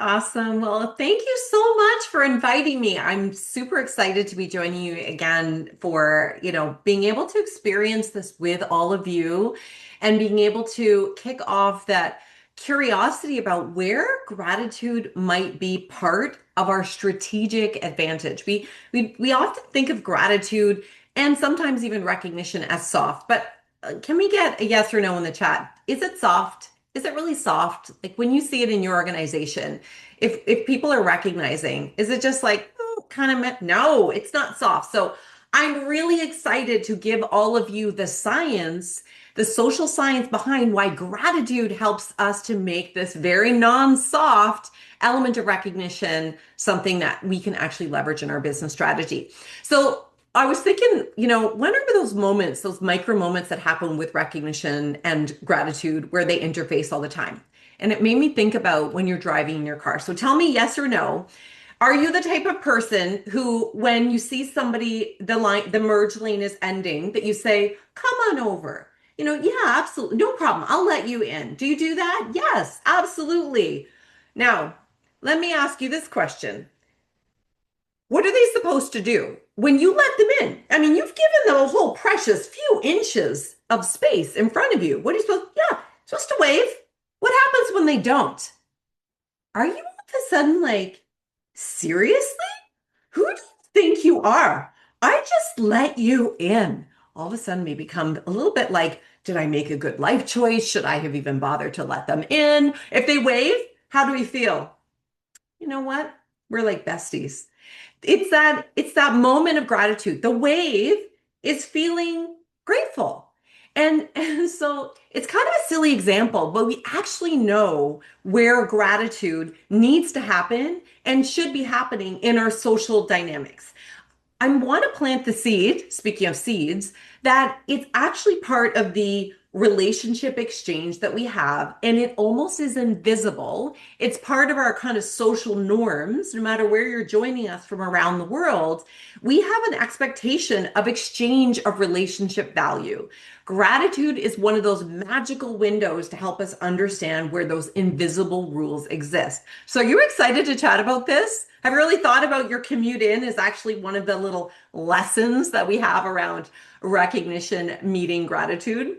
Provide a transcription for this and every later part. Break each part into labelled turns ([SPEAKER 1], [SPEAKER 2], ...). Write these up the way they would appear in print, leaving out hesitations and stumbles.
[SPEAKER 1] Awesome. Well, thank you so much for inviting me. I'm super excited to be joining you again for, being able to experience this with all of you and being able to kick off that curiosity about where gratitude might be part of our strategic advantage. We often think of gratitude and sometimes even recognition as soft, but can we get a yes or no in the chat? Is it soft? Is it really soft? Like when you see it in your organization, if people are recognizing, is it just like kind of no, it's not soft. So I'm really excited to give all of you the science, the social science behind why gratitude helps us to make this very non-soft element of recognition something that we can actually leverage in our business strategy. So I was thinking, when are those moments, those micro moments that happen with recognition and gratitude where they interface all the time? And it made me think about when you're driving in your car. So tell me yes or no. Are you the type of person who, when you see somebody, the merge lane is ending, that you say, come on over? Yeah, absolutely. No problem. I'll let you in. Do you do that? Yes, absolutely. Now, let me ask you this question. What are they supposed to do when you let them in? I mean, you've given them a whole precious few inches of space in front of you. What are you supposed? Yeah, supposed to wave. What happens when they don't? Are you all of a sudden like, seriously? Who do you think you are? I just let you in. All of a sudden, we become a little bit like, did I make a good life choice? Should I have even bothered to let them in? If they wave, how do we feel? You know what? We're like besties. It's that moment of gratitude. The wave is feeling grateful. And so it's kind of a silly example, but we actually know where gratitude needs to happen and should be happening in our social dynamics. I want to plant the seed, speaking of seeds, that it's actually part of the relationship exchange that we have, and it almost is invisible. It's part of our kind of social norms, no matter where you're joining us from around the world. We have an expectation of exchange of relationship value. Gratitude is one of those magical windows to help us understand where those invisible rules exist. So, are you excited to chat about this? Have you really thought about your commute in is actually one of the little lessons that we have around recognition, meeting gratitude?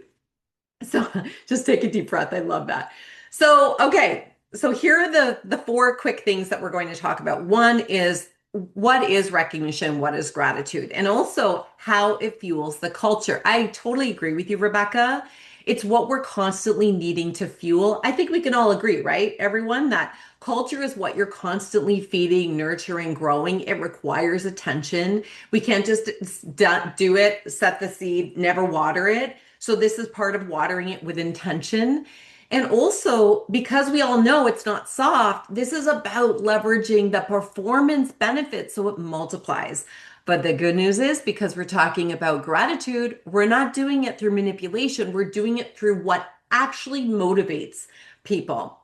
[SPEAKER 1] So just take a deep breath. I love that. So, okay. So here are the four quick things that we're going to talk about. One is what is recognition? What is gratitude? And also how it fuels the culture. I totally agree with you, Rebecca. It's what we're constantly needing to fuel. I think we can all agree, right? Everyone, that culture is what you're constantly feeding, nurturing, growing. It requires attention. We can't just do it, set the seed, never water it. So this is part of watering it with intention. And also, because we all know it's not soft, this is about leveraging the performance benefits so it multiplies. But the good news is, because we're talking about gratitude, we're not doing it through manipulation. We're doing it through what actually motivates people.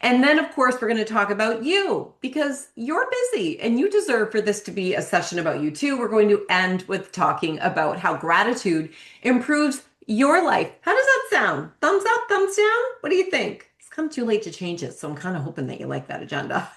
[SPEAKER 1] And then, of course, we're going to talk about you because you're busy and you deserve for this to be a session about you too. We're going to end with talking about how gratitude improves your life. How does that sound? Thumbs up, thumbs down? What do you think? It's come too late to change it, so I'm kind of hoping that you like that agenda.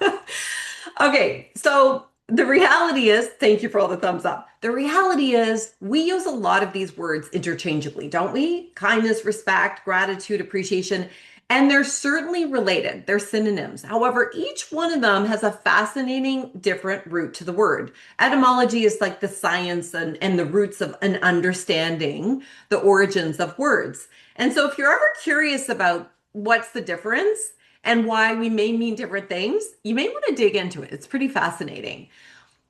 [SPEAKER 1] Okay, so the reality is, thank you for all the thumbs up. The reality is, we use a lot of these words interchangeably, don't we? Kindness, respect, gratitude, appreciation, and they're certainly related. They're synonyms. However, each one of them has a fascinating different root to the word. Etymology is like the science and the roots of an understanding the origins of words. And so if you're ever curious about what's the difference and why we may mean different things, you may want to dig into it. It's pretty fascinating.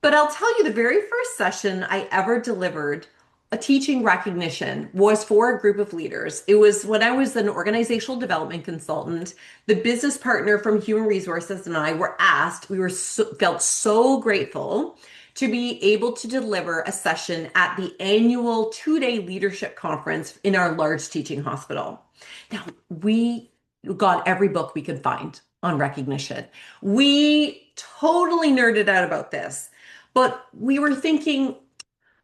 [SPEAKER 1] But I'll tell you, the very first session I ever delivered, a teaching recognition, was for a group of leaders. It was when I was an organizational development consultant. The business partner from Human Resources and I were asked, felt so grateful to be able to deliver a session at the annual 2-day leadership conference in our large teaching hospital. Now, we got every book we could find on recognition. We totally nerded out about this, but we were thinking,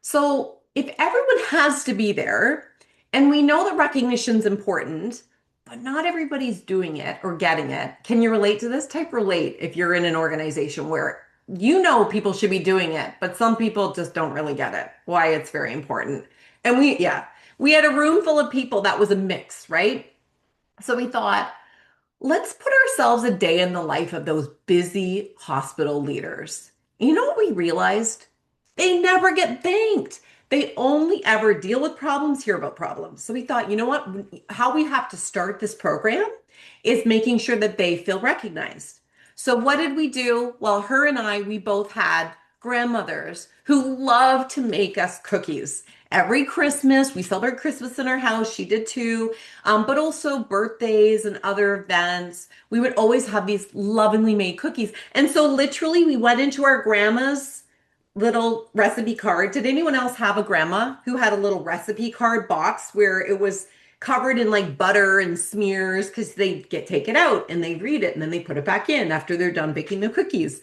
[SPEAKER 1] so if everyone has to be there and we know that recognition is important, but not everybody's doing it or getting it. Can you relate to this? Type relate if you're in an organization where you know people should be doing it, but some people just don't really get it, why it's very important. And we had a room full of people that was a mix, right? So we thought, let's put ourselves a day in the life of those busy hospital leaders. You know what we realized? They never get thanked. They only ever deal with problems, hear about problems. So we thought, you know what? How we have to start this program is making sure that they feel recognized. So what did we do? Well, her and I, we both had grandmothers who loved to make us cookies. Every Christmas, we celebrate Christmas in our house. She did too. But also birthdays and other events. We would always have these lovingly made cookies. And so literally we went into our grandma's little recipe card. Did anyone else have a grandma who had a little recipe card box where it was covered in like butter and smears because they get take it out and they read it and then they put it back in after they're done baking the cookies.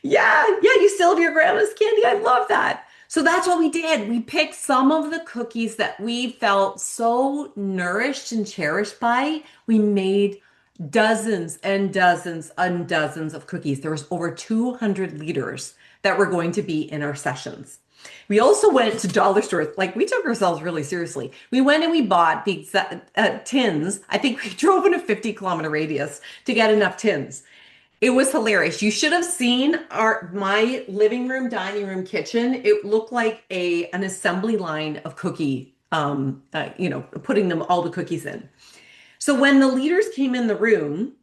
[SPEAKER 1] Yeah, you still have your grandma's candy. I love that. So that's what we did. We picked some of the cookies that we felt so nourished and cherished by. We made dozens and dozens and dozens of cookies. There was over 200 liters that were going to be in our sessions. We also went to dollar stores. Like we took ourselves really seriously. We went and we bought the tins. I think we drove in a 50-kilometer radius to get enough tins. It was hilarious. You should have seen my living room, dining room, kitchen. It looked like an assembly line of putting them all the cookies in. So when the leaders came in the room,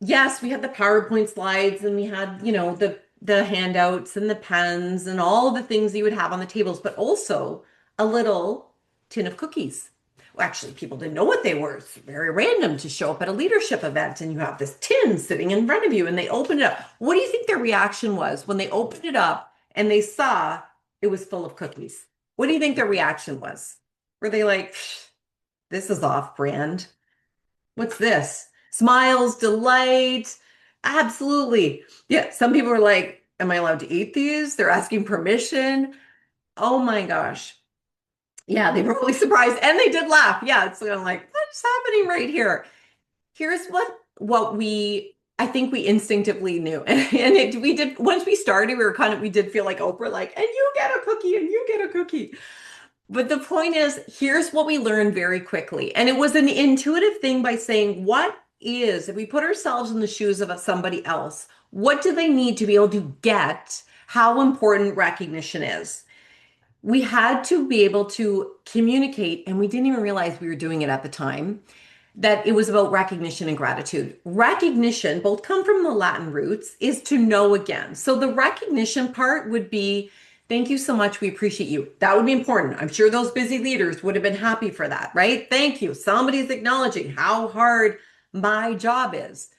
[SPEAKER 1] yes, we had the PowerPoint slides and we had, the handouts and the pens and all the things you would have on the tables, but also a little tin of cookies. Well, actually, people didn't know what they were. It's very random to show up at a leadership event and you have this tin sitting in front of you and they open it up. What do you think their reaction was when they opened it up and they saw it was full of cookies? What do you think their reaction was? Were they like, this is off brand? What's this? Smiles, delight. Absolutely. Yeah. Some people are like, am I allowed to eat these? They're asking permission. Oh my gosh. Yeah, they were really surprised and they did laugh. Yeah, it's kind of like, what's happening right here? Here's what I think we instinctively knew. We did once we started, we did feel like Oprah, like, and you get a cookie and you get a cookie. But the point is, here's what we learned very quickly. And it was an intuitive thing by saying, if we put ourselves in the shoes of somebody else, what do they need to be able to get how important recognition is? We had to be able to communicate, and we didn't even realize we were doing it at the time, that it was about recognition and gratitude. Recognition, both come from the Latin roots, is to know again. So the recognition part would be, thank you so much. We appreciate you. That would be important. I'm sure those busy leaders would have been happy for that, right? Thank you. Somebody's acknowledging how hard my job is.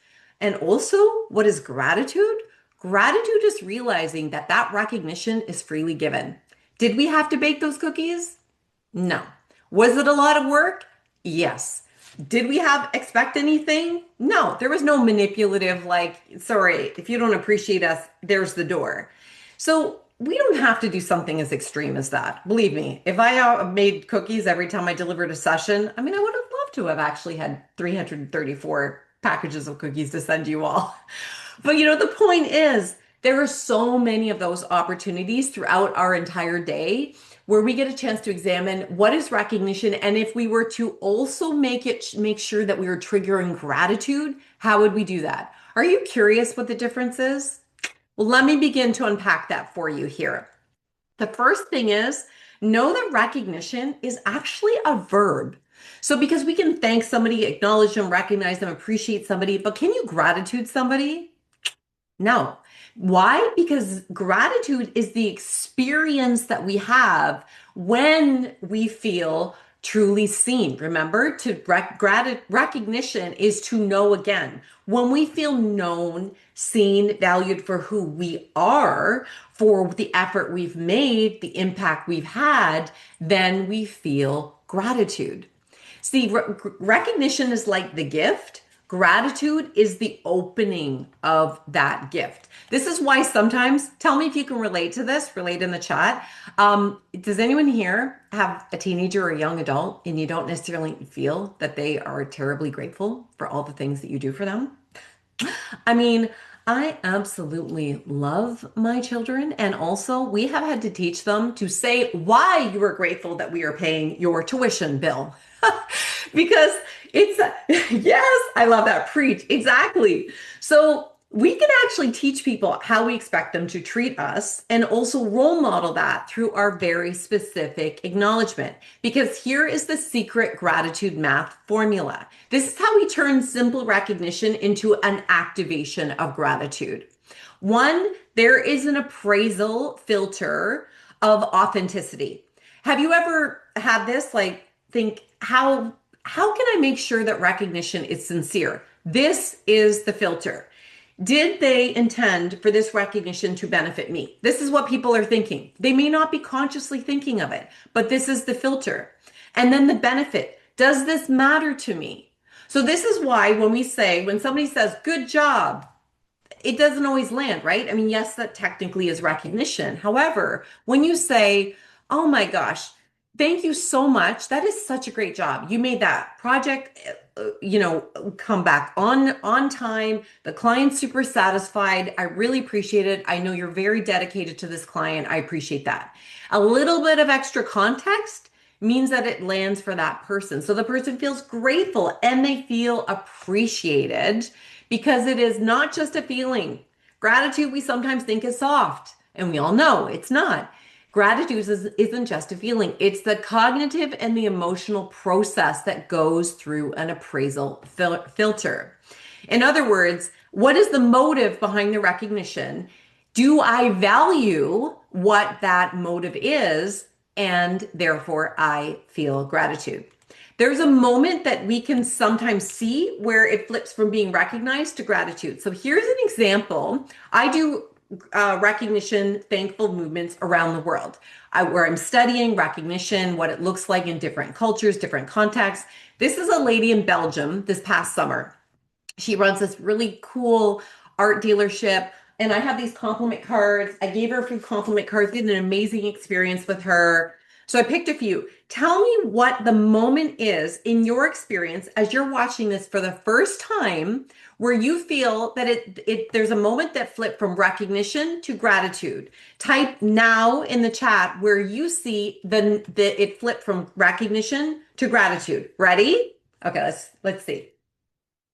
[SPEAKER 1] And also, what is gratitude? Gratitude is realizing that that recognition is freely given. Did we have to bake those cookies? No. Was it a lot of work? Yes. Did we expect anything? No. There was no manipulative, like, sorry, if you don't appreciate us, there's the door. So we don't have to do something as extreme as that. Believe me, if I made cookies every time I delivered a session, I mean, I would have loved to have actually had 334 packages of cookies to send you all. But the point is, there are so many of those opportunities throughout our entire day where we get a chance to examine what is recognition. And if we were to also make sure that we were triggering gratitude, how would we do that? Are you curious what the difference is? Well, let me begin to unpack that for you here. The first thing is, know that recognition is actually a verb. So because we can thank somebody, acknowledge them, recognize them, appreciate somebody, but can you gratitude somebody? No. Why? Because gratitude is the experience that we have when we feel truly seen. Remember, recognition is to know again. When we feel known, seen, valued for who we are, for the effort we've made, the impact we've had, then we feel gratitude. See, recognition is like the gift. Gratitude is the opening of that gift. This is why sometimes, tell me if you can relate to this, relate in the chat. Does anyone here have a teenager or a young adult and you don't necessarily feel that they are terribly grateful for all the things that you do for them? I mean, I absolutely love my children. And also, we have had to teach them to say why you are grateful that we are paying your tuition bill. Because it's, yes, I love that. Preach. Exactly. So we can actually teach people how we expect them to treat us and also role model that through our very specific acknowledgement. Because here is the secret gratitude math formula. This is how we turn simple recognition into an activation of gratitude. One, there is an appraisal filter of authenticity. Have you ever had this? Like, think how can I make sure that recognition is sincere? This is the filter. Did they intend for this recognition to benefit me? This is what people are thinking. They may not be consciously thinking of it, but this is the filter. And then the benefit. Does this matter to me? So this is why when somebody says, good job, it doesn't always land, right? I mean, yes, that technically is recognition. However, when you say, oh my gosh, thank you so much. That is such a great job. You made that project, come back on time. The client's super satisfied. I really appreciate it. I know you're very dedicated to this client. I appreciate that. A little bit of extra context means that it lands for that person. So the person feels grateful and they feel appreciated because it is not just a feeling. Gratitude, we sometimes think is soft, and we all know it's not. Gratitude isn't just a feeling, it's the cognitive and the emotional process that goes through an appraisal filter. In other words, what is the motive behind the recognition? Do I value what that motive is? And therefore, I feel gratitude. There's a moment that we can sometimes see where it flips from being recognized to gratitude. So here's an example. I do recognition, thankful movements around the world, where I'm studying recognition, what it looks like in different cultures, different contexts. This is a lady in Belgium this past summer. She runs this really cool art dealership. And I have these compliment cards. I gave her a few compliment cards, did an amazing experience with her. So I picked a few. Tell me what the moment is in your experience as you're watching this for the first time where you feel that there's a moment that flipped from recognition to gratitude. Type now in the chat where you see it flipped from recognition to gratitude. Ready? Okay, let's see.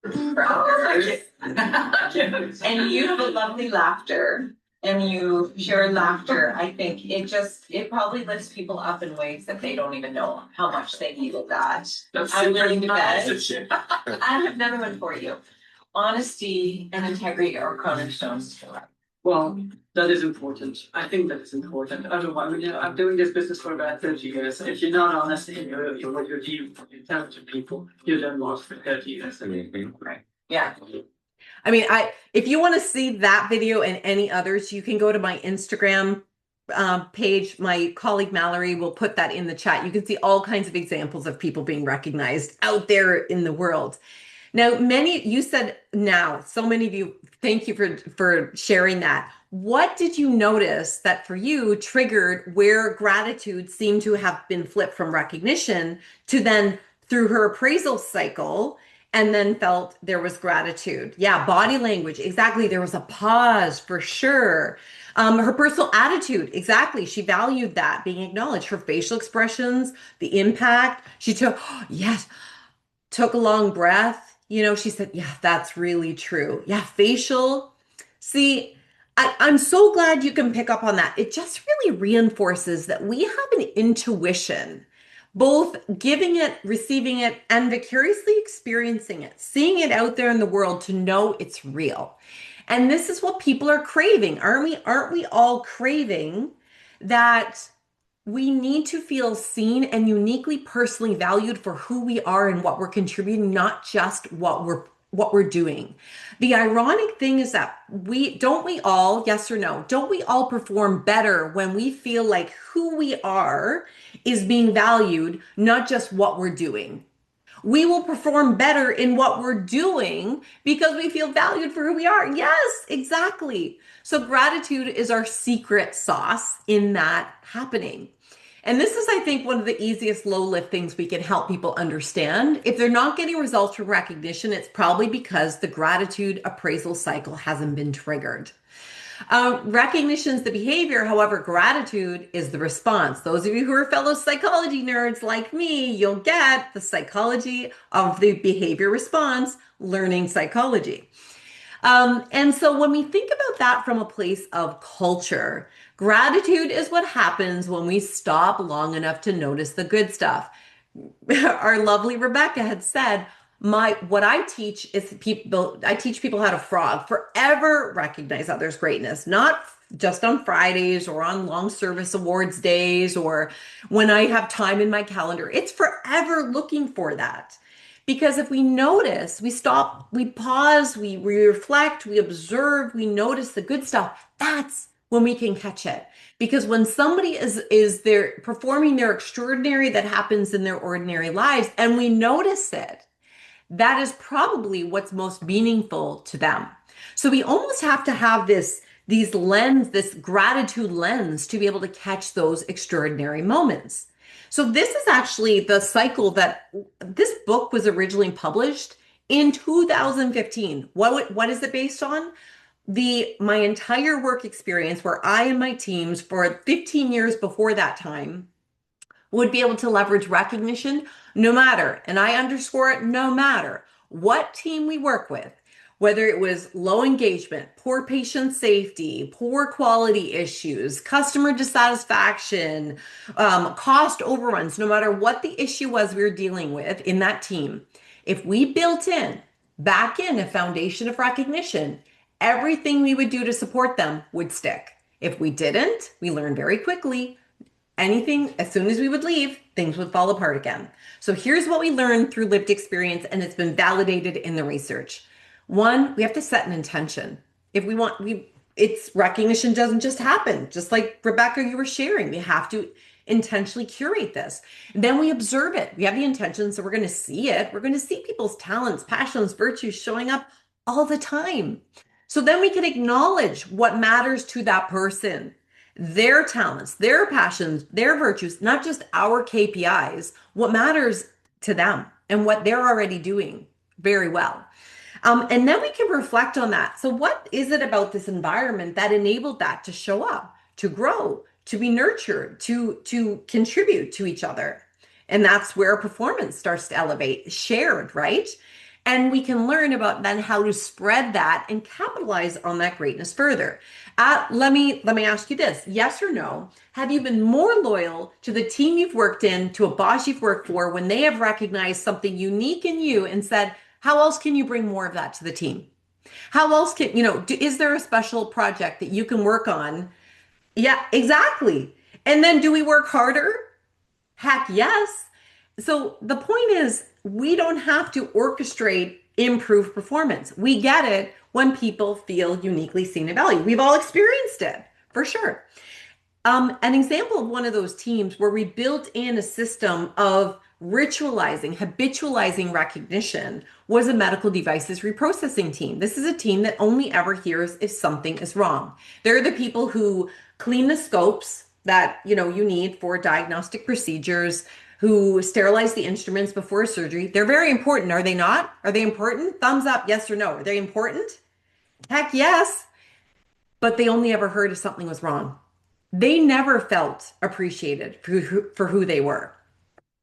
[SPEAKER 1] For hours. And you have a lovely laughter and you share laughter. I think it probably lifts people up in ways that they don't even know how much they needed that. I'm willing to bet. I have another one for you. Honesty and integrity are cornerstones.
[SPEAKER 2] Well, that is important. I think that is important. Otherwise, I'm doing this business for about 30 years. If you're not honest in what you're dealing with, you tell to people, you're then lost for 30 years.
[SPEAKER 1] Right. Yeah. I mean, if you want to see that video and any others, you can go to my Instagram page. My colleague Mallory will put that in the chat. You can see all kinds of examples of people being recognized out there in the world. Now, you said now, so many of you, thank you for sharing that. What did you notice that for you triggered where gratitude seemed to have been flipped from recognition to then through her appraisal cycle and then felt there was gratitude? Yeah, body language, exactly. There was a pause for sure. Her personal attitude, exactly. She valued that being acknowledged. Her facial expressions, the impact. She took, yes, took a long breath. She said, yeah, that's really true. Yeah, facial. See, I'm so glad you can pick up on that. It just really reinforces that we have an intuition, both giving it, receiving it, and vicariously experiencing it, seeing it out there in the world to know it's real. And this is what people are craving. Aren't we all craving that? We need to feel seen and uniquely personally valued for who we are and what we're contributing, not just what we're doing. The ironic thing is that we all, yes or no, don't we all perform better when we feel like who we are is being valued, not just what we're doing? We will perform better in what we're doing because we feel valued for who we are. Yes, exactly. So gratitude is our secret sauce in that happening. And this is, I think, one of the easiest low lift things we can help people understand. If they're not getting results from recognition, it's probably because the gratitude appraisal cycle hasn't been triggered. Recognition is the behavior. However, gratitude is the response. Those of you who are fellow psychology nerds like me, you'll get the psychology of the behavior response, learning psychology. And so when we think about that from a place of culture, gratitude is what happens when we stop long enough to notice the good stuff. Our lovely Rebecca had said, my what I teach is people, I teach people how to frog, forever recognize others' greatness, not just on Fridays or on long service awards days or when I have time in my calendar. It's forever looking for that. Because if we notice, we stop, we pause, we reflect, we observe, we notice the good stuff, that's when we can catch it. Because when somebody is there performing their extraordinary that happens in their ordinary lives and we notice it, that is probably what's most meaningful to them. So we almost have to have this gratitude lens to be able to catch those extraordinary moments. So this is actually the cycle that this book was originally published in 2015. What is it based on? The my entire work experience where I and my teams for 15 years before that time would be able to leverage recognition no matter, and I underscore it, no matter what team we work with, whether it was low engagement, poor patient safety, poor quality issues, customer dissatisfaction, cost overruns, no matter what the issue was we were dealing with in that team, if we built in back in a foundation of recognition, everything we would do to support them would stick. If we didn't, we learned very quickly anything, as soon as we would leave, things would fall apart again. So here's what we learned through lived experience, and it's been validated in the research. One, we have to set an intention. If we want, it's recognition doesn't just happen. Just like Rebecca, you were sharing, we have to intentionally curate this. And then we observe it. We have the intention, so we're going to see it. We're going to see people's talents, passions, virtues showing up all the time. So then we can acknowledge what matters to that person, their talents, their passions, their virtues, not just our KPIs, what matters to them and what they're already doing very well. And then we can reflect on that. So, what is it about this environment that enabled that to show up, to grow, to be nurtured, to contribute to each other? And that's where performance starts to elevate, shared, right? And we can learn about then how to spread that and capitalize on that greatness further. Let me ask you this: yes or no? Have you been more loyal to the team you've worked in, to a boss you've worked for, when they have recognized something unique in you and said, "How else can you bring more of that to the team? How else can is there a special project that you can work on?" Yeah, exactly. And then do we work harder? Heck yes. So the point is, we don't have to orchestrate improved performance. We get it when people feel uniquely seen and valued. We've all experienced it for sure. An example of one of those teams where we built in a system of ritualizing, habitualizing recognition was a medical devices reprocessing team. This is a team that only ever hears if something is wrong. They're the people who clean the scopes that you need for diagnostic procedures, who sterilize the instruments before surgery. They're very important, are they not? Are they important? Thumbs up, yes or no. Are they important? Heck yes. But they only ever heard if something was wrong. They never felt appreciated for who they were.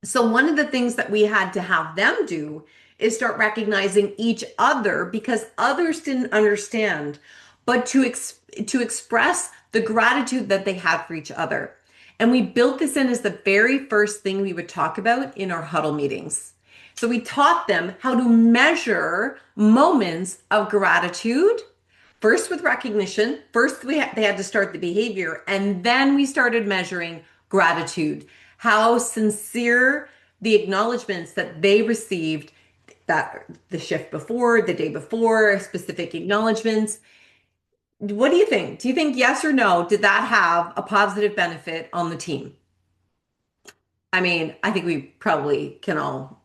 [SPEAKER 1] So one of the things that we had to have them do is start recognizing each other because others didn't understand, but to express the gratitude that they had for each other. And we built this in as the very first thing we would talk about in our huddle meetings. So we taught them how to measure moments of gratitude. First with recognition, first they had to start the behavior, and then we started measuring gratitude. How sincere the acknowledgments that they received, that the shift before, the day before, specific acknowledgments. What do you think? Do you think yes or no? Did that have a positive benefit on the team? I mean, I think we probably can all,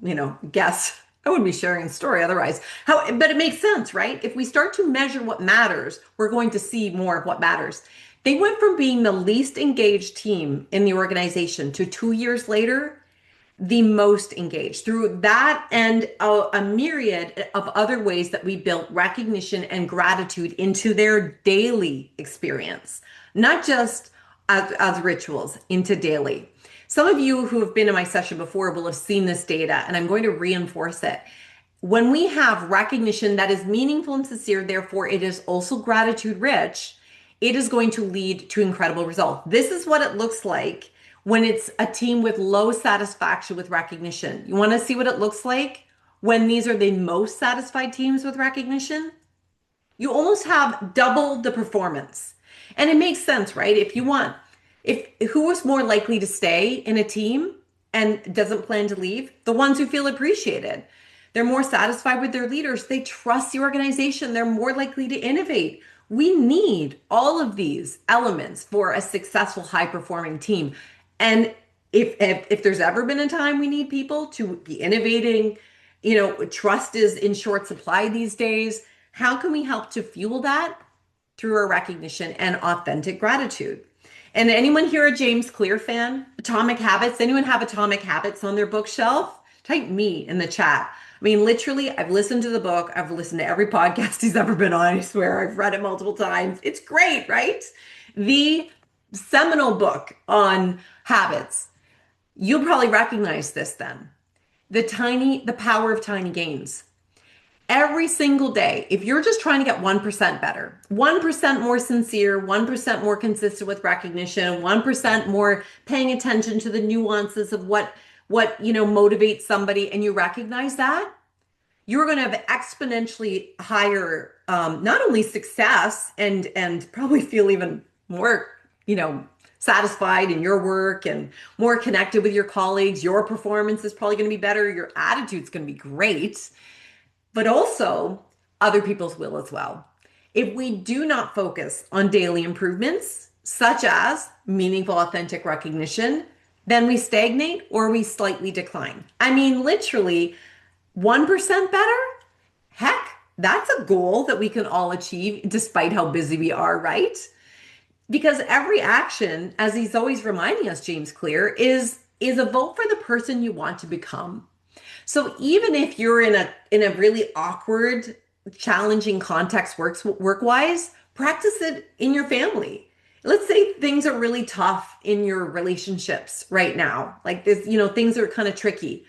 [SPEAKER 1] guess. I wouldn't be sharing the story otherwise. But it makes sense, right? If we start to measure what matters, we're going to see more of what matters. They went from being the least engaged team in the organization to 2 years later, the most engaged through that and a myriad of other ways that we built recognition and gratitude into their daily experience, not just as rituals, into daily. Some of you who have been in my session before will have seen this data, and I'm going to reinforce it. When we have recognition that is meaningful and sincere, therefore it is also gratitude rich, it is going to lead to incredible results. This is what it looks like when it's a team with low satisfaction with recognition. You want to see what it looks like when these are the most satisfied teams with recognition? You almost have double the performance. And it makes sense, right? If who is more likely to stay in a team and doesn't plan to leave? The ones who feel appreciated. They're more satisfied with their leaders. They trust the organization. They're more likely to innovate. We need all of these elements for a successful, high performing team. And if there's ever been a time we need people to be innovating, trust is in short supply these days. How can we help to fuel that? Through our recognition and authentic gratitude. And anyone here a James Clear fan? Atomic Habits? Anyone have Atomic Habits on their bookshelf? Type me in the chat. I mean, literally, I've listened to the book. I've listened to every podcast he's ever been on. I swear, I've read it multiple times. It's great, right? The seminal book on habits. You'll probably recognize this then. The power of tiny gains. Every single day, if you're just trying to get 1% better, 1% more sincere, 1% more consistent with recognition, 1% more paying attention to the nuances of what motivates somebody, and you recognize that, you're going to have exponentially higher not only success and probably feel even more, satisfied in your work and more connected with your colleagues. Your performance is probably going to be better. Your attitude's going to be great, but also other people's will as well. If we do not focus on daily improvements, such as meaningful, authentic recognition, then we stagnate or we slightly decline. I mean, literally, 1% better? Heck, that's a goal that we can all achieve despite how busy we are, right? Because every action, as he's always reminding us, James Clear, is a vote for the person you want to become. So even if you're in a really awkward, challenging context work-wise, practice it in your family. Let's say things are really tough in your relationships right now. Like this, things are kind of tricky.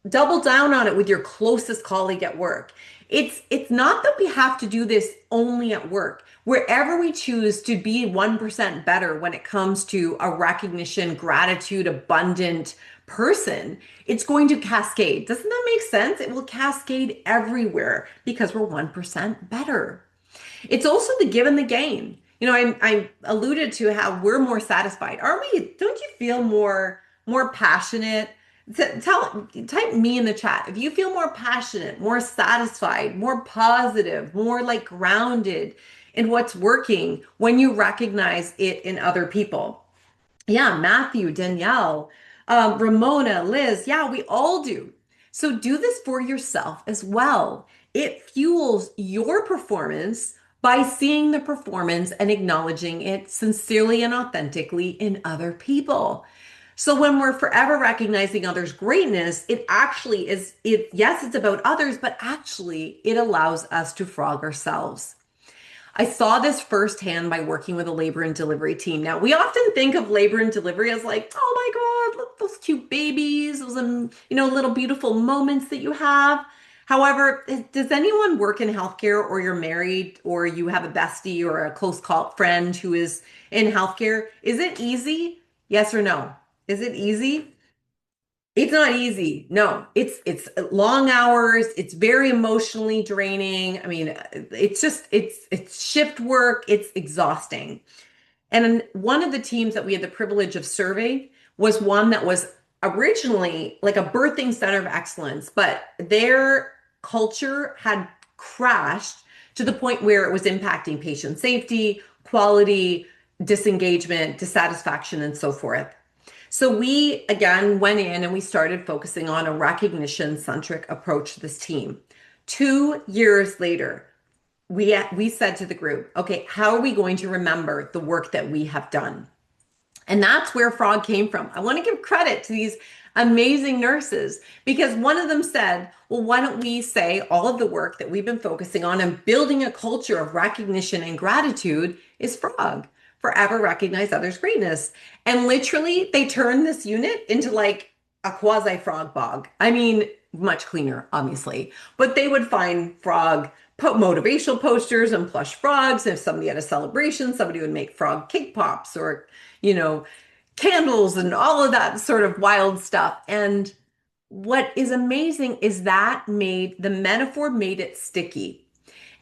[SPEAKER 1] Double down on it with your closest colleague at work. It's not that we have to do this only at work. Wherever we choose to be 1% better when it comes to a recognition, gratitude, abundant person, it's going to cascade. Doesn't that make sense? It will cascade everywhere because we're 1% better. It's also the give and the gain. I alluded to how we're more satisfied. Are we? Don't you feel more passionate? Type me in the chat if you feel more passionate, more satisfied, more positive, more like grounded in what's working when you recognize it in other people. Yeah, Matthew, Danielle, Ramona, Liz. Yeah, we all do. So do this for yourself as well. It fuels your performance by seeing the performance and acknowledging it sincerely and authentically in other people. So when we're forever recognizing others' greatness, it actually yes, it's about others, but actually it allows us to frog ourselves. I saw this firsthand by working with a labor and delivery team. Now, we often think of labor and delivery as like, oh my God, look, those cute babies, those, little beautiful moments that you have. However, does anyone work in healthcare or you're married or you have a bestie or a close call friend who is in healthcare? Is it easy? Yes or no? Is it easy? It's not easy. No, it's long hours. It's very emotionally draining. I mean, it's shift work. It's exhausting. And one of the teams that we had the privilege of serving was one that was originally like a birthing center of excellence, but their culture had crashed to the point where it was impacting patient safety, quality, disengagement, dissatisfaction, and so forth. So we again went in and we started focusing on a recognition centric approach to this team. 2 years later, we said to the group, okay, how are we going to remember the work that we have done? And that's where Frog came from. I want to give credit to these amazing nurses because one of them said, well, why don't we say all of the work that we've been focusing on and building a culture of recognition and gratitude is Frog, forever recognize others' greatness. And literally, they turned this unit into like a quasi frog bog. I mean, much cleaner, obviously, but they would find frog motivational posters and plush frogs. If somebody had a celebration, somebody would make frog cake pops or, you know, candles and all of that sort of wild stuff. And what is amazing is that made the metaphor made it sticky.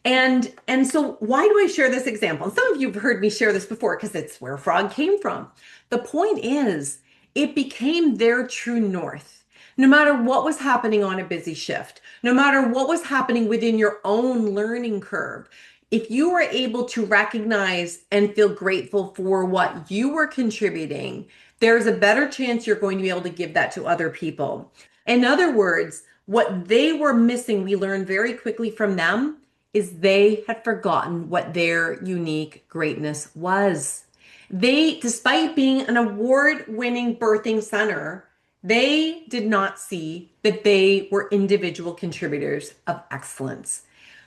[SPEAKER 1] And so why do I share this example? And some of you have heard me share this before because it's where frog came from. The point is, it became their true north. No matter what was happening on a busy shift, no matter what was happening within your own learning curve, if you were able to recognize and feel grateful for what you were contributing, there's a better chance you're going to be able to give that to other people. In other words, what they were missing, we learned very quickly from them, is they had forgotten what their unique greatness was. They, despite being an award-winning birthing center, they did not see that they were individual contributors of excellence.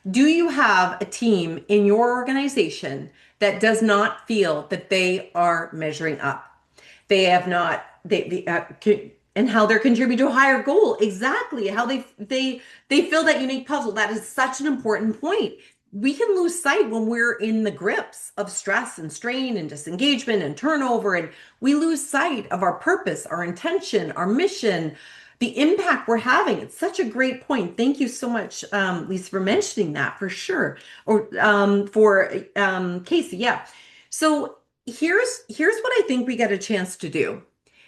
[SPEAKER 1] Do you have a team in your organization that does not feel that they are measuring up? They have not, and how they're contributing to a higher goal. Exactly. How they fill that unique puzzle. That is such an important point. We can lose sight when we're in the grips of stress and strain and disengagement and turnover, and we lose sight of our purpose, our intention, our mission, the impact we're having. It's such a great point. Thank you so much, Lisa, for mentioning that for sure. Or for Casey, yeah. So here's what I think we get a chance to do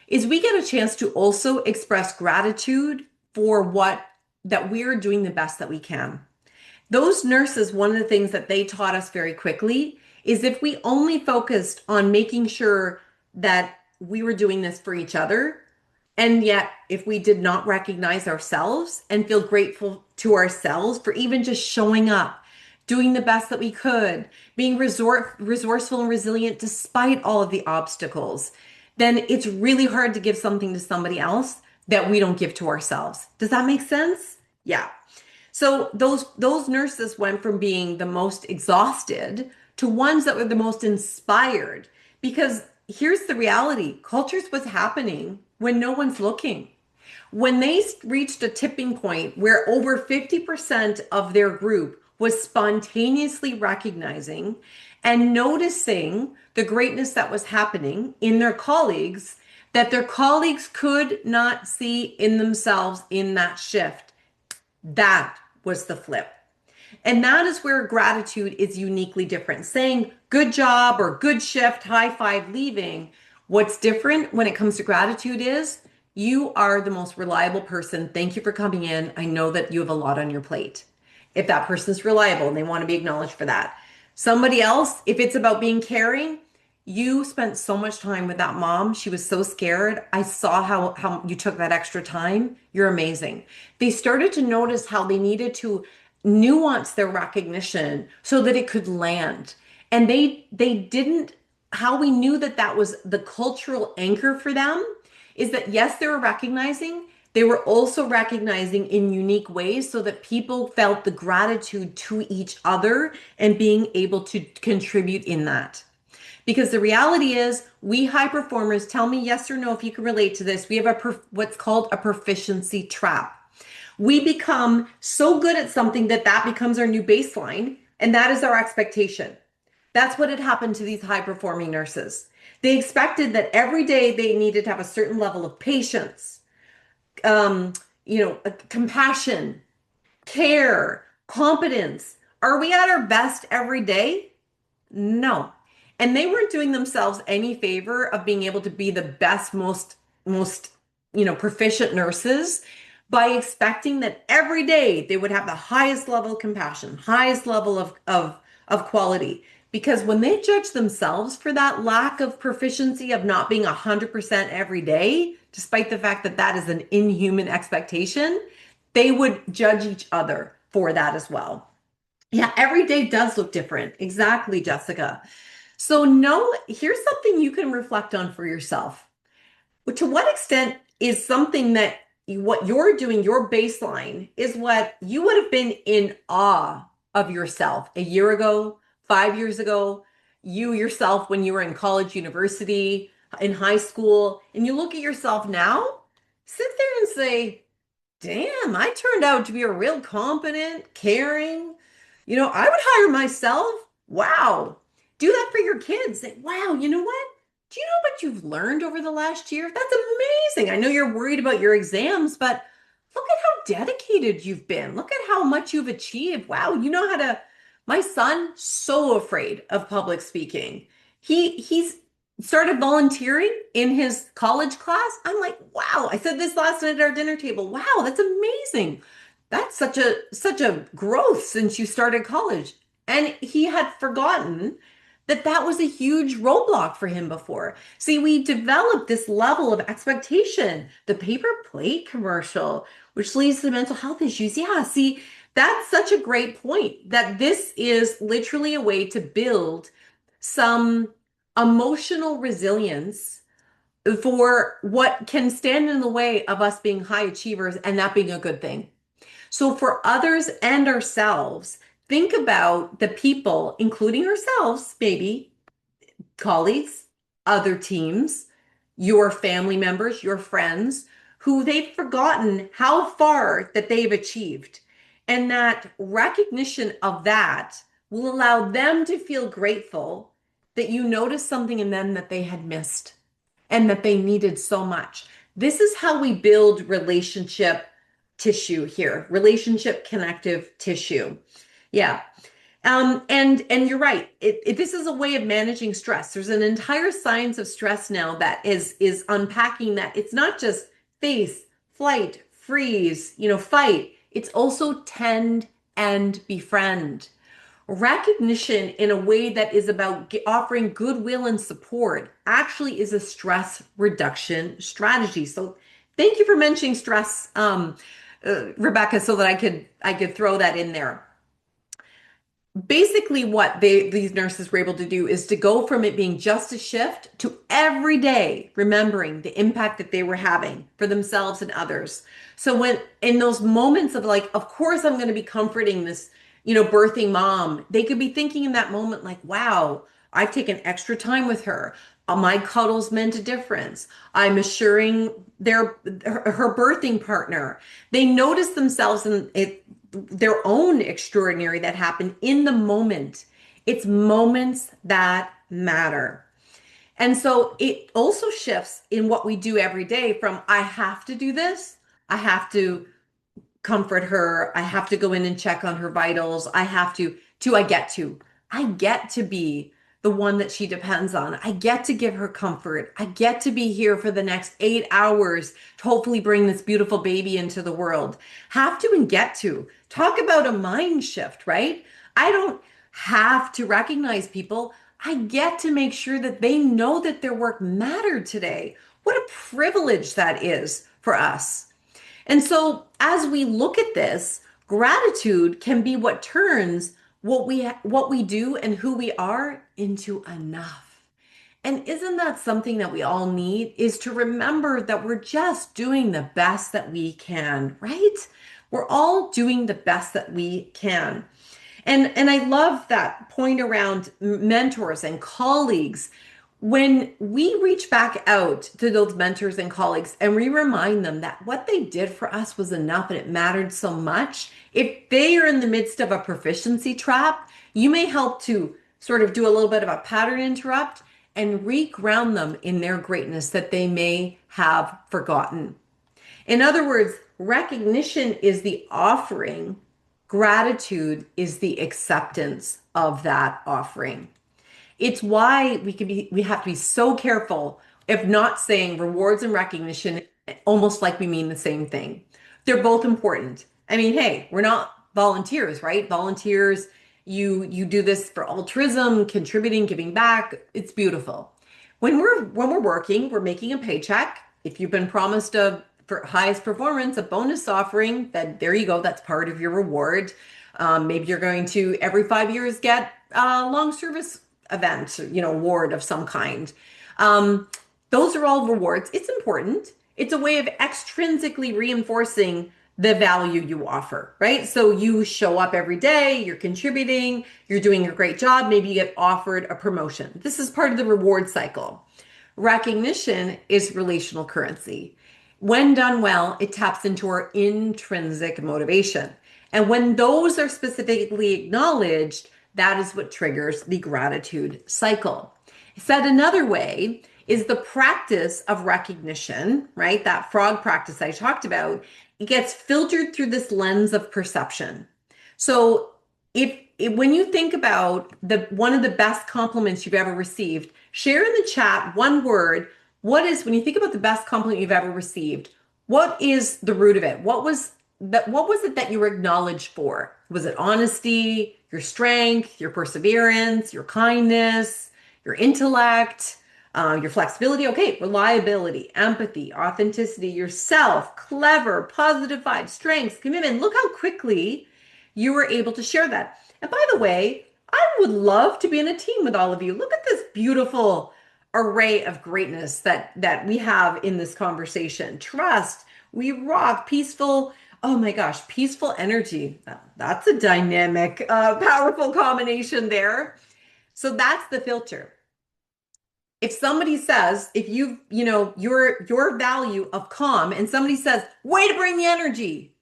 [SPEAKER 1] is we get a chance to also express gratitude for what that we're doing the best that we can. Those nurses, one of the things that they taught us very quickly is if we only focused on making sure that we were doing this for each other, and yet if we did not recognize ourselves and feel grateful to ourselves for even just showing up, doing the best that we could, being resourceful and resilient despite all of the obstacles, then it's really hard to give something to somebody else that we don't give to ourselves. Does that make sense? Yeah. So those nurses went from being the most exhausted to ones that were the most inspired because here's the reality. Culture's what's happening when no one's looking. When they reached a tipping point where over 50% of their group was spontaneously recognizing and noticing the greatness that was happening in their colleagues, that their colleagues could not see in themselves in that shift, that was the flip. And that is where gratitude is uniquely different. Saying good job or good shift, high five, leaving. What's different when it comes to gratitude is you are the most reliable person. Thank you for coming in. I know that you have a lot on your plate. If that person's reliable and they want to be acknowledged for that. Somebody else, if it's about being caring, you spent so much time with that mom. She was so scared. I saw how you took that extra time. You're amazing. They started to notice how they needed to nuance their recognition so that it could land. And they didn't, how we knew that that was the cultural anchor for them is that yes, they were recognizing, they were also recognizing in unique ways so that people felt the gratitude to each other and being able to contribute in that. Because the reality is, we high performers, tell me yes or no if you can relate to this. We have what's called a proficiency trap. We become so good at something that that becomes our new baseline, and that is our expectation. That's what had happened to these high performing nurses. They expected that every day they needed to have a certain level of patience, um, compassion, care, competence. Are we at our best every day? No. And they weren't doing themselves any favor of being able to be the best, most, proficient nurses by expecting that every day they would have the highest level of compassion, highest level of quality. Because when they judge themselves for that lack of proficiency of not being 100% every day, despite the fact that that is an inhuman expectation, they would judge each other for that as well. Yeah, every day does look different. Exactly, Jessica. So, no, here's something you can reflect on for yourself. To what extent is something that what you're doing, your baseline, is what you would have been in awe of yourself a year ago, 5 years ago, you yourself when you were in college, university, in high school, and you look at yourself now, sit there and say, damn, I turned out to be a real competent, caring. I would hire myself. Wow. Do that for your kids. Say, wow, you know what? Do you know what you've learned over the last year? That's amazing. I know you're worried about your exams, but look at how dedicated you've been. Look at how much you've achieved. Wow, you know how to. My son, so afraid of public speaking. He's started volunteering in his college class. I'm like, wow. I said this last night at our dinner table. Wow, that's amazing. That's such a growth since you started college. And he had forgotten that that was a huge roadblock for him before. See, we developed this level of expectation, the paper plate commercial, which leads to mental health issues. Yeah, see, that's such a great point that this is literally a way to build some emotional resilience for what can stand in the way of us being high achievers and that being a good thing. So, for others and ourselves, think about the people, including ourselves, maybe colleagues, other teams, your family members, your friends, who they've forgotten how far that they've achieved. And that recognition of that will allow them to feel grateful that you noticed something in them that they had missed and that they needed so much. This is how we build relationship tissue here, relationship connective tissue. Yeah. And you're right. This is a way of managing stress. There's an entire science of stress now that is unpacking that. It's not just face, flight, freeze, fight. It's also tend and befriend. Recognition in a way that is about offering goodwill and support actually is a stress reduction strategy. So thank you for mentioning stress, Rebecca, so that I could throw that in there. Basically what these nurses were able to do is to go from it being just a shift to every day remembering the impact that they were having for themselves and others. So when in those moments of like, of course I'm going to be comforting this, birthing mom, they could be thinking in that moment like, wow, I've taken extra time with her. My cuddles meant a difference. I'm assuring her birthing partner. They notice themselves in it, their own extraordinary that happened in the moment. It's moments that matter. And so it also shifts in what we do every day from I have to do this, I have to comfort her. I have to go in and check on her vitals. I have to I get to. I get to be the one that she depends on. I get to give her comfort. I get to be here for the next 8 hours to hopefully bring this beautiful baby into the world. Have to and get to. Talk about a mind shift, right? I don't have to recognize people. I get to make sure that they know that their work mattered today. What a privilege that is for us. And so as we look at this, gratitude can be what turns what we do and who we are into enough. And isn't that something that we all need is to remember that we're just doing the best that we can, right? We're all doing the best that we can. And I love that point around mentors and colleagues. When we reach back out to those mentors and colleagues and we remind them that what they did for us was enough and it mattered so much, if they are in the midst of a proficiency trap, you may help to sort of do a little bit of a pattern interrupt and reground them in their greatness that they may have forgotten. In other words, recognition is the offering, gratitude is the acceptance of that offering. It's why we have to be so careful of not saying rewards and recognition almost like we mean the same thing. They're both important. I mean, hey, we're not volunteers, right? Volunteers, You do this for altruism, contributing, giving back. It's beautiful. When we're working, we're making a paycheck. If you've been promised a for highest performance, a bonus offering, then there you go. That's part of your reward. Maybe you're going to every 5 years get a long service event, award of some kind. Um, those are all rewards. It's important. It's a way of extrinsically reinforcing the value you offer, right? So you show up every day, you're contributing, you're doing a great job. Maybe you get offered a promotion. This is part of the reward cycle. Recognition is relational currency. When done well, it taps into our intrinsic motivation. And when those are specifically acknowledged, that is what triggers the gratitude cycle. Said another way is the practice of recognition, right? That frog practice I talked about, it gets filtered through this lens of perception. So if when you think about the one of the best compliments you've ever received, share in the chat one word. What is, when you think about the best compliment you've ever received, what is the root of it? What was it that you were acknowledged for? Was it honesty, your strength, your perseverance, your kindness, your intellect, your flexibility? Okay, reliability, empathy, authenticity, yourself, clever, positive vibes, strengths, commitment. Look how quickly you were able to share that. And by the way, I would love to be in a team with all of you. Look at this beautiful array of greatness that we have in this conversation. Trust, we rock, peaceful. Oh my gosh, peaceful energy. That's a dynamic, powerful combination there. So that's the filter. If somebody says, if your value of calm, and somebody says, way to bring the energy,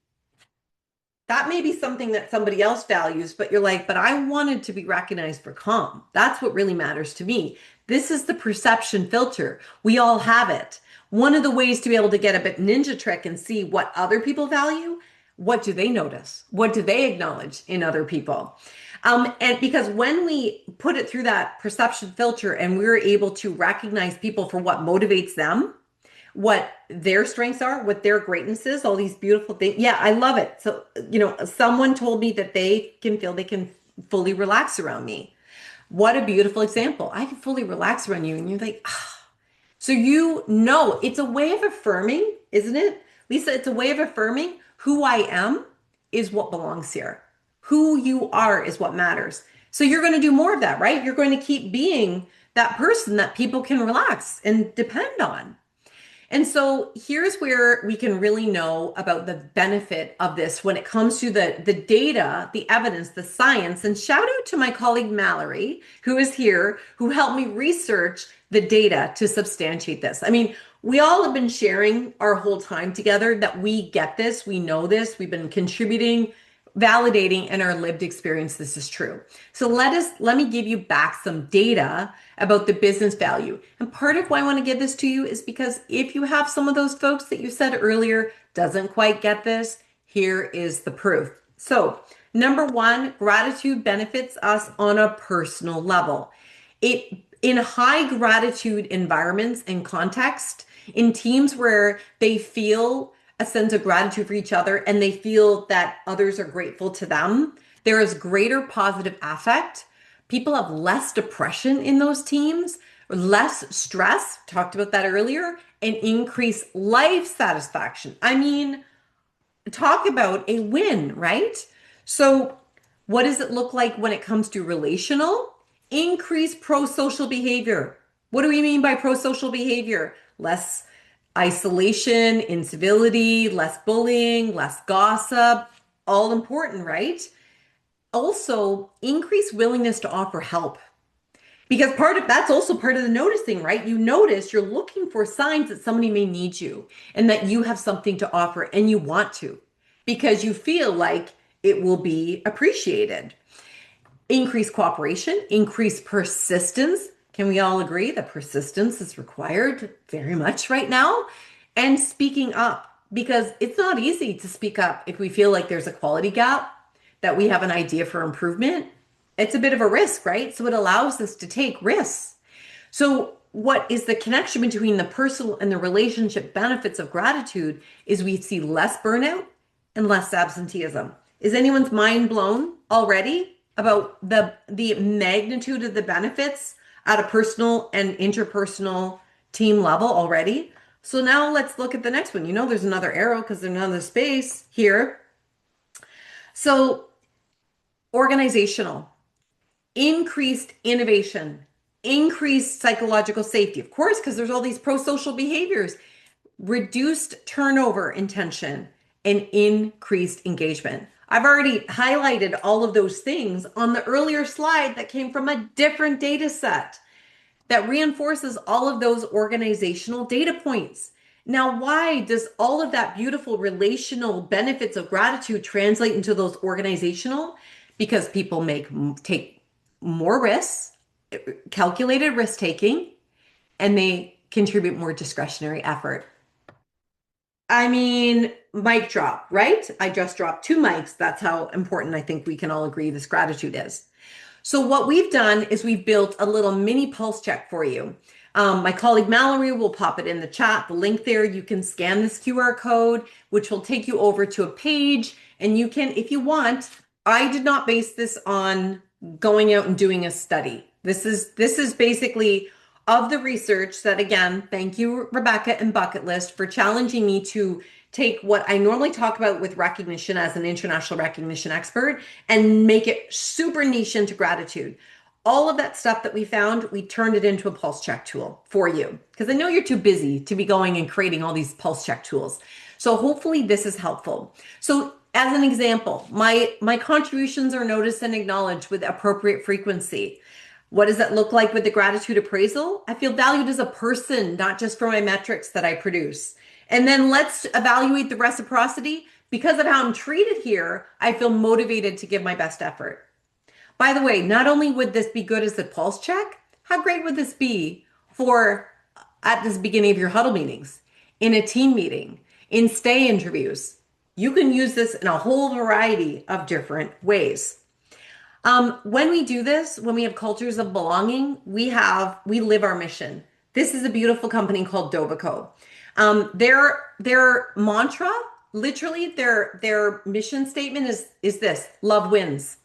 [SPEAKER 1] that may be something that somebody else values, but you're like, but I wanted to be recognized for calm. That's what really matters to me. This is the perception filter. We all have it. One of the ways to be able to get a bit ninja trick and see what other people value, what do they notice? What do they acknowledge in other people? And because when we put it through that perception filter and we're able to recognize people for what motivates them, what their strengths are, what their greatness is, all these beautiful things. Yeah, I love it. So, someone told me that they can feel they can fully relax around me. What a beautiful example. I can fully relax around you. And you're like, ah. So, it's a way of affirming, isn't it? Lisa, it's a way of affirming who I am is what belongs here. Who you are is what matters. So you're going to do more of that, right? You're going to keep being that person that people can relax and depend on. And so here's where we can really know about the benefit of this when it comes to the data, the evidence, the science. And shout out to my colleague Mallory, who is here, who helped me research the data to substantiate this. I mean, we all have been sharing our whole time together that we get this, we know this, we've been contributing, validating in our lived experience this is true. So let me give you back some data about the business value. And part of why I want to give this to you is because if you have some of those folks that you said earlier doesn't quite get this, here is the proof. So, number one, gratitude benefits us on a personal level. In high gratitude environments and context, in teams where they feel a sense of gratitude for each other and they feel that others are grateful to them, there is greater positive affect. People have less depression in those teams, less stress, talked about that earlier, and increased life satisfaction. I mean, talk about a win, right? So, what does it look like when it comes to relational? Increased pro-social behavior. What do we mean by pro-social behavior? Less isolation, incivility, less bullying, less gossip, all important, right? Also, increased willingness to offer help. Because that's also part of the noticing, right? You notice you're looking for signs that somebody may need you and that you have something to offer and you want to because you feel like it will be appreciated. Increased cooperation, increased persistence. Can we all agree that persistence is required very much right now? And speaking up, because it's not easy to speak up if we feel like there's a quality gap, that we have an idea for improvement. It's a bit of a risk, right? So it allows us to take risks. So what is the connection between the personal and the relationship benefits of gratitude is we see less burnout and less absenteeism. Is anyone's mind blown already? about the magnitude of the benefits at a personal and interpersonal team level already. So now let's look at the next one. You know, there's another arrow because there's another space here. So organizational, increased innovation, increased psychological safety, of course, because there's all these pro-social behaviors, reduced turnover intention, and increased engagement. I've already highlighted all of those things on the earlier slide that came from a different data set that reinforces all of those organizational data points. Now, why does all of that beautiful relational benefits of gratitude translate into those organizational? Because people take more risks, calculated risk taking, and they contribute more discretionary effort. I mean, mic drop, right? I just dropped two mics. That's how important I think we can all agree this gratitude is. So what we've done is we've built a little mini pulse check for you. My colleague Mallory will pop it in the chat, the link there. You can scan this QR code, which will take you over to a page. And you can, if you want, I did not base this on going out and doing a study. This is basically of the research that, again, thank you, Rebecca and Bucket List, for challenging me to take what I normally talk about with recognition as an international recognition expert and make it super niche into gratitude. All of that stuff that we found, we turned it into a pulse check tool for you because I know you're too busy to be going and creating all these pulse check tools. So hopefully this is helpful. So as an example, my contributions are noticed and acknowledged with appropriate frequency. What does that look like with the gratitude appraisal? I feel valued as a person, not just for my metrics that I produce. And then let's evaluate the reciprocity. Because of how I'm treated here, I feel motivated to give my best effort. By the way, not only would this be good as a pulse check, how great would this be for at this beginning of your huddle meetings, in a team meeting, in stay interviews? You can use this in a whole variety of different ways. When we do this, when we have cultures of belonging, we live our mission. This is a beautiful company called Dovico. Their mantra, literally their mission statement is this: love wins.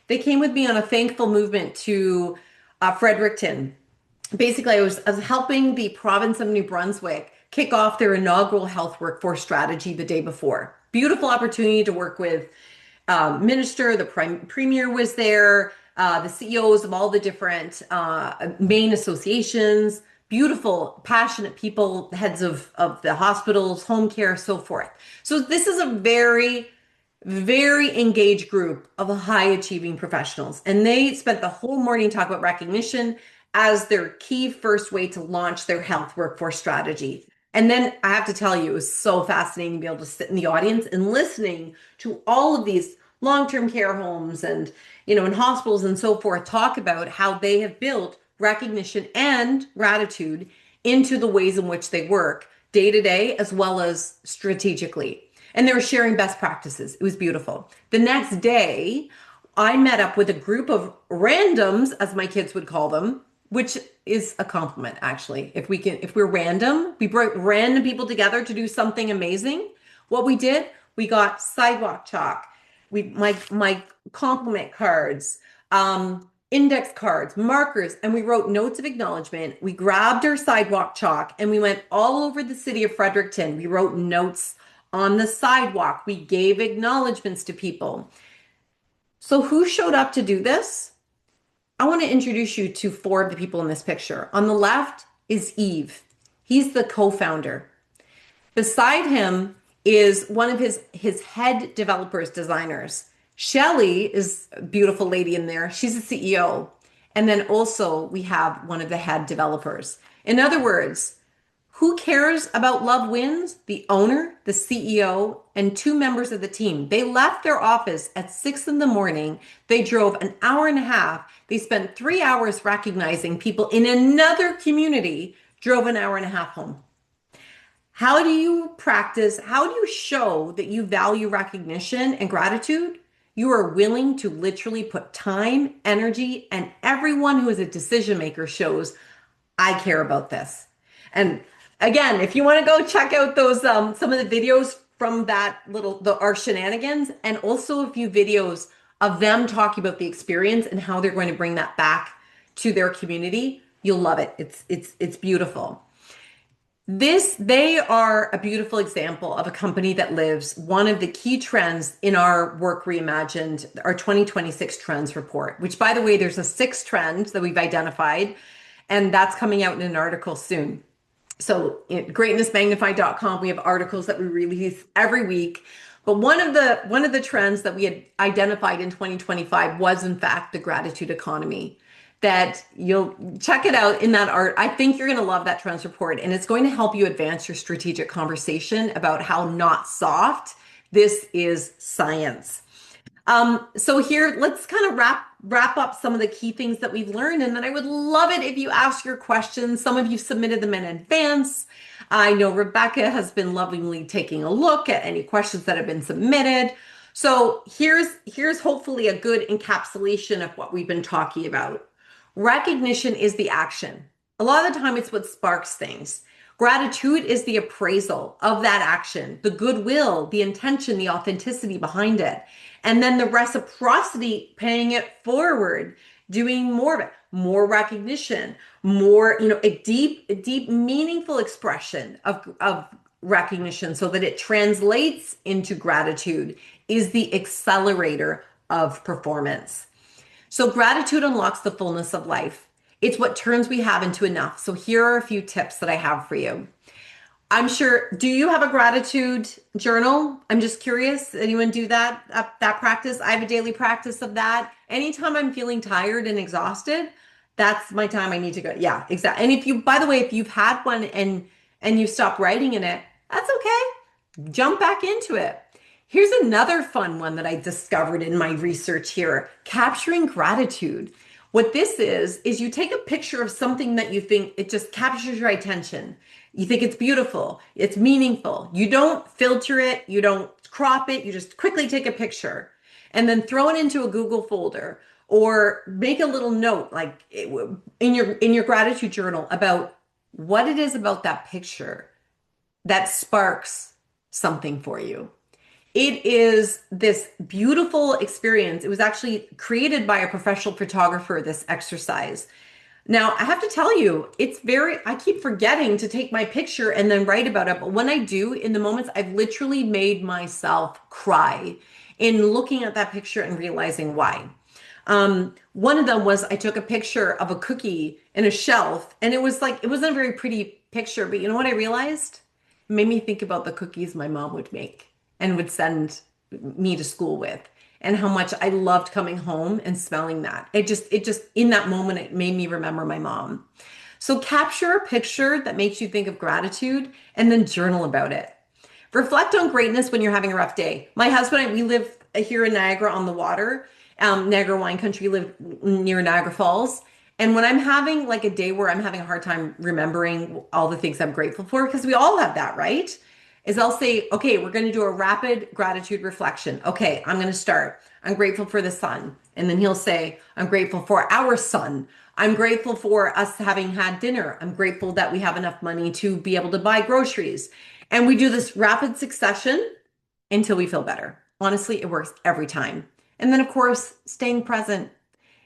[SPEAKER 1] They came with me on a thankful movement to Fredericton. Basically, I was helping the province of New Brunswick kick off their inaugural health workforce strategy the day before. Beautiful opportunity to work with minister, the premier was there, the CEOs of all the different main associations, beautiful, passionate people, heads of the hospitals, home care, so forth. So this is a very, very engaged group of high achieving professionals. And they spent the whole morning talking about recognition as their key first way to launch their health workforce strategy. And then I have to tell you, it was so fascinating to be able to sit in the audience and listening to all of these long-term care homes and, in hospitals and so forth, talk about how they have built recognition and gratitude into the ways in which they work day to day, as well as strategically. And they were sharing best practices. It was beautiful. The next day, I met up with a group of randoms, as my kids would call them, which is a compliment, actually. If we're random, we brought random people together to do something amazing. What we did, we got sidewalk chalk, my compliment cards, index cards, markers, and we wrote notes of acknowledgement. We grabbed our sidewalk chalk and we went all over the city of Fredericton. We wrote notes on the sidewalk. We gave acknowledgements to people. So who showed up to do this? I want to introduce you to four of the people in this picture. On the left is Yves. He's the co-founder. Beside him is one of his head developers, designers. Shelly is a beautiful lady in there. She's a CEO. And then also we have one of the head developers. In other words, who cares about Love Wins? The owner, the CEO, and two members of the team. They left their office at 6 in the morning. They drove an hour and a half. They spent 3 hours recognizing people in another community, drove an hour and a half home. How do you practice? How do you show that you value recognition and gratitude? You are willing to literally put time, energy, and everyone who is a decision maker shows, I care about this. And again, if you want to go check out those some of the videos from that our shenanigans, and also a few videos of them talking about the experience and how they're going to bring that back to their community, you'll love it. It's beautiful. They are a beautiful example of a company that lives one of the key trends in our Work Reimagined, our 2026 trends report, which by the way, there's a sixth trend that we've identified, and that's coming out in an article soon. So at greatnessmagnified.com, we have articles that we release every week. But one of the trends that we had identified in 2025 was in fact the gratitude economy. That you'll check it out in that art. I think you're going to love that trends report, and it's going to help you advance your strategic conversation about how not soft. This is science. So here, let's kind of wrap up some of the key things that we've learned, and then I would love it if you ask your questions. Some of you submitted them in advance. I know Rebecca has been lovingly taking a look at any questions that have been submitted. So here's hopefully a good encapsulation of what we've been talking about. Recognition is the action. A lot of the time, it's what sparks things. Gratitude is the appraisal of that action, the goodwill, the intention, the authenticity behind it. And then the reciprocity, paying it forward, doing more of it, more recognition, more, a deep, meaningful expression of recognition so that it translates into gratitude is the accelerator of performance. So gratitude unlocks the fullness of life. It's what turns we have into enough. So here are a few tips that I have for you. I'm sure, do you have a gratitude journal? I'm just curious. Anyone do that practice? I have a daily practice of that. Anytime I'm feeling tired and exhausted, that's my time I need to go. Yeah, exactly. And by the way, if you've had one and you stop writing in it, that's okay. Jump back into it. Here's another fun one that I discovered in my research here, capturing gratitude. What this is you take a picture of something that you think it just captures your attention. You think it's beautiful, it's meaningful. You don't filter it, you don't crop it, you just quickly take a picture and then throw it into a Google folder or make a little note like in your gratitude journal about what it is about that picture that sparks something for you. It is this beautiful experience. It was actually created by a professional photographer, this exercise. Now, I have to tell you, I keep forgetting to take my picture and then write about it. But when I do, in the moments, I've literally made myself cry in looking at that picture and realizing why. One of them was I took a picture of a cookie in a shelf, and it wasn't a very pretty picture, but you know what I realized? It made me think about the cookies my mom would make and would send me to school with, and how much I loved coming home and smelling that. It just in that moment, it made me remember my mom. So capture a picture that makes you think of gratitude and then journal about it. Reflect on greatness when you're having a rough day. My husband and I, we live here in Niagara on the water, Niagara wine country, live near Niagara Falls. And when I'm having like a day where I'm having a hard time remembering all the things I'm grateful for, because we all have that, right? Is I'll say, okay, we're going to do a rapid gratitude reflection. Okay, I'm going to start. I'm grateful for the sun. And then he'll say, I'm grateful for our son. I'm grateful for us having had dinner. I'm grateful that we have enough money to be able to buy groceries. And we do this rapid succession until we feel better. Honestly, it works every time. And then, of course, staying present.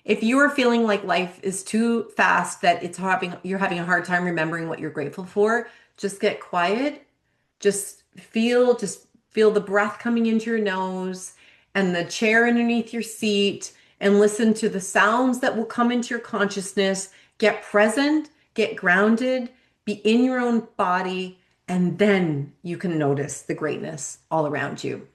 [SPEAKER 1] If you are feeling like life is too fast, that you're having a hard time remembering what you're grateful for, just get quiet. Just feel the breath coming into your nose and the chair underneath your seat, and listen to the sounds that will come into your consciousness. Get present, get grounded, be in your own body, and then you can notice the greatness all around you.